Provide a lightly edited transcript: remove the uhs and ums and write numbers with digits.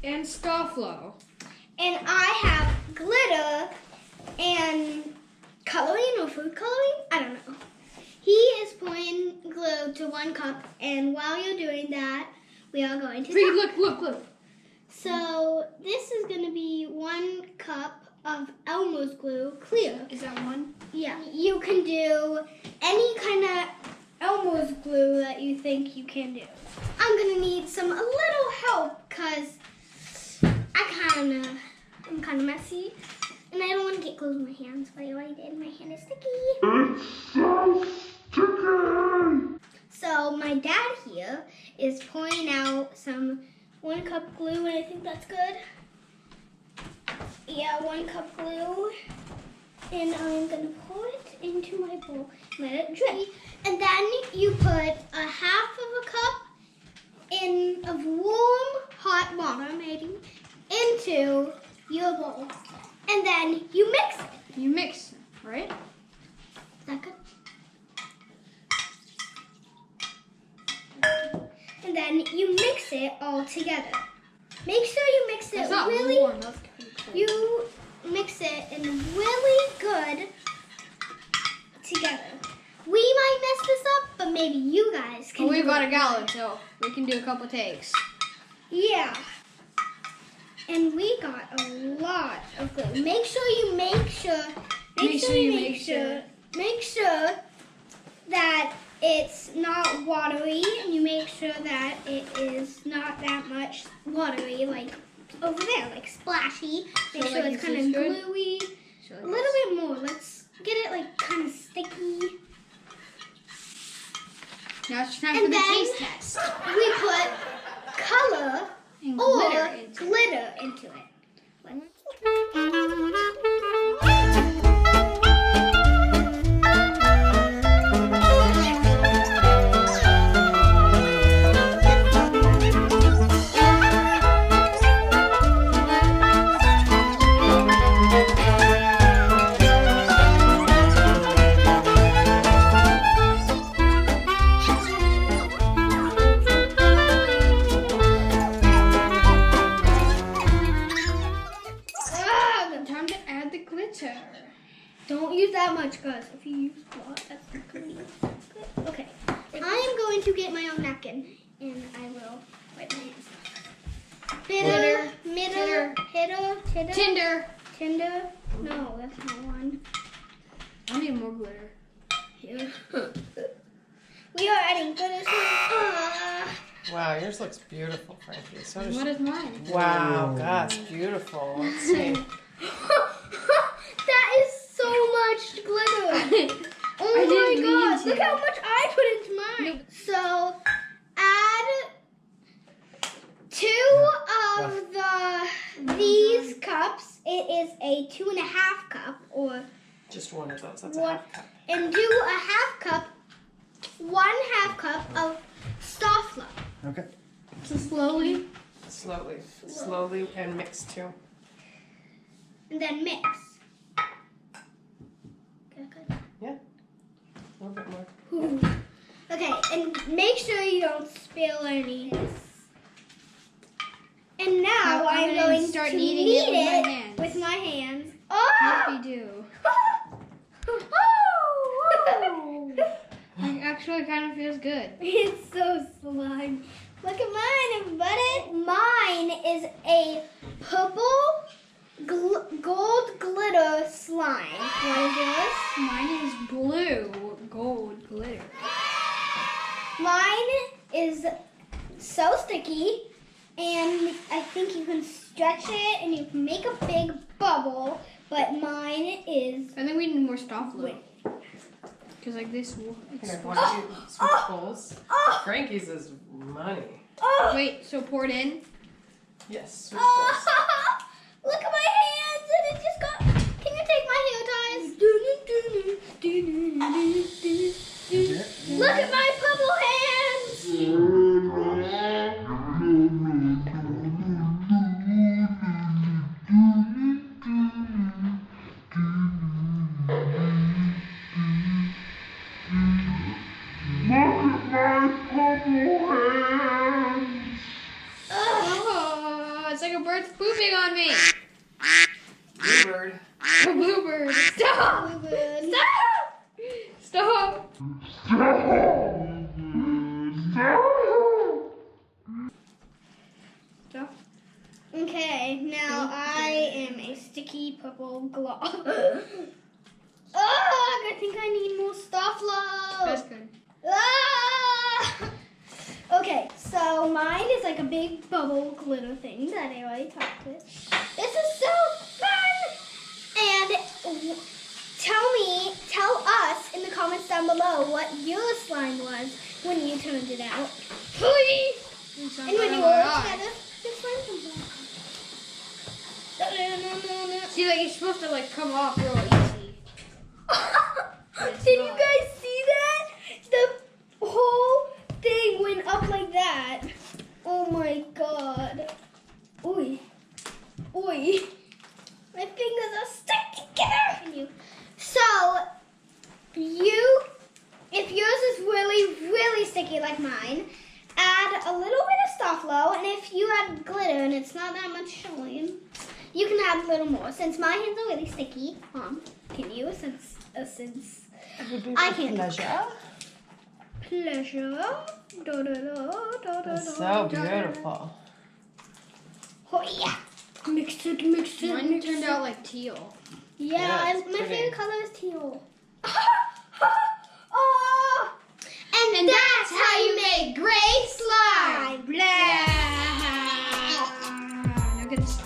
and Scofflow. And I have glitter and coloring or food coloring. I don't know. He is pouring glue to 1 cup, and while you're doing that, we are going to. Look. So this is going to be 1 cup of Elmo's glue, clear. Is that one? Yeah. You can do any kind of Elmo's glue that you think you can do. I'm going to need a little help because I'm kind of messy. And I don't want to get glue in my hands, but I already did. My hand is sticky. It's so sticky! So my dad here is pouring out some 1 cup glue, and I think that's good. Yeah, 1 cup glue. And I'm going to pour it into my bowl, let it drip. And then you put a half of a cup of warm, hot water, maybe, into your bowl. And then you mix it. You mix, right? Is that good? And then you mix it all together. Make sure you mix it That's not really. warm. That's cold. You mix it in really good together. We might mess this up, but maybe you guys can. Well, we've do got it. a gallon, so we can do a couple takes. Yeah. And we got a lot of glue. Make sure that it's not watery, and you make sure that it is not that much watery, like over there, like splashy. Make So, sure like, it's this kind is of good? gluey. So A little bit more. Let's get it like kind of sticky. Now it's time And for the then taste test. we put color And or glitter glitter into into it. it. Time to add the glitter. Don't use that much, guys. If you use a lot, that's not going to be good. Okay. I am going to get my own napkin, and I will wipe my hands. Bitter, middle, hitter, Tinder. tinder. No, that's not one. I need more glitter. Here. We are adding glitter. Wow, yours looks beautiful, Frankie. So does What is mine? Wow, gosh, beautiful. Let's see. That is so much glitter. Oh I my didn't mean god, to. look how much I put into mine. So add 2 of these cups. It is a 2.5 cup, or Just one of those. That's a one, half cup. and do a half cup, 1/2 cup of Starflow. Okay. So slowly. Slowly, and mix too. And then mix. Okay, good. A little bit more. Ooh. Okay, and make sure you don't spill any. And now Now I'm I'm going gonna start to kneading knead it it with my hands. with my hands. What do you do? Oh! It actually kind of feels good. It's so slime. Look at mine, everybody. Mine is a purple gold glitter slime. What is yours? Mine is blue gold glitter. Mine is so sticky, and I think you can stretch it and you can make a big bubble, but mine is... I think we need more stuff though. Because like this will Can I explode. pour you switch bowls? Oh! Frankie's is money. Oh! Wait, so pour it in? Yes, switch bowls. Look at my hands, and it just got... Can you take my hair ties? Look at my purple hands! Oh, it's like a pooping on me. Bluebird. A bluebird. Stop. Bluebird. Stop. Stop. Okay, now I am a sticky purple glob. Oh, I think I need more stuff, That's love. good. Ah! Okay, so mine is like a big bubble glitter thing that I already talked with. This is so fun! And tell us in the comments down below what your slime was when you turned it out. Please! And when you all together, your slime comes out. See, like it's supposed to like come off real easy. Did you guys see that? The whole thing went up like that. Oh my god. Oi. Oi. My fingers are stuck together. So, if yours is really, really sticky like mine, add a little bit of Starflow, and if you add glitter and it's not that much showing, you can add a little more. Since my hands are really sticky, can you? Since It would be I my can't. pleasure. pleasure. It's so beautiful. Oh yeah. Mix it. Mine mix turned it. out like teal. Yeah, Yeah, it's my pretty. favorite color is teal. Oh, and that's how you make great slime. Now get this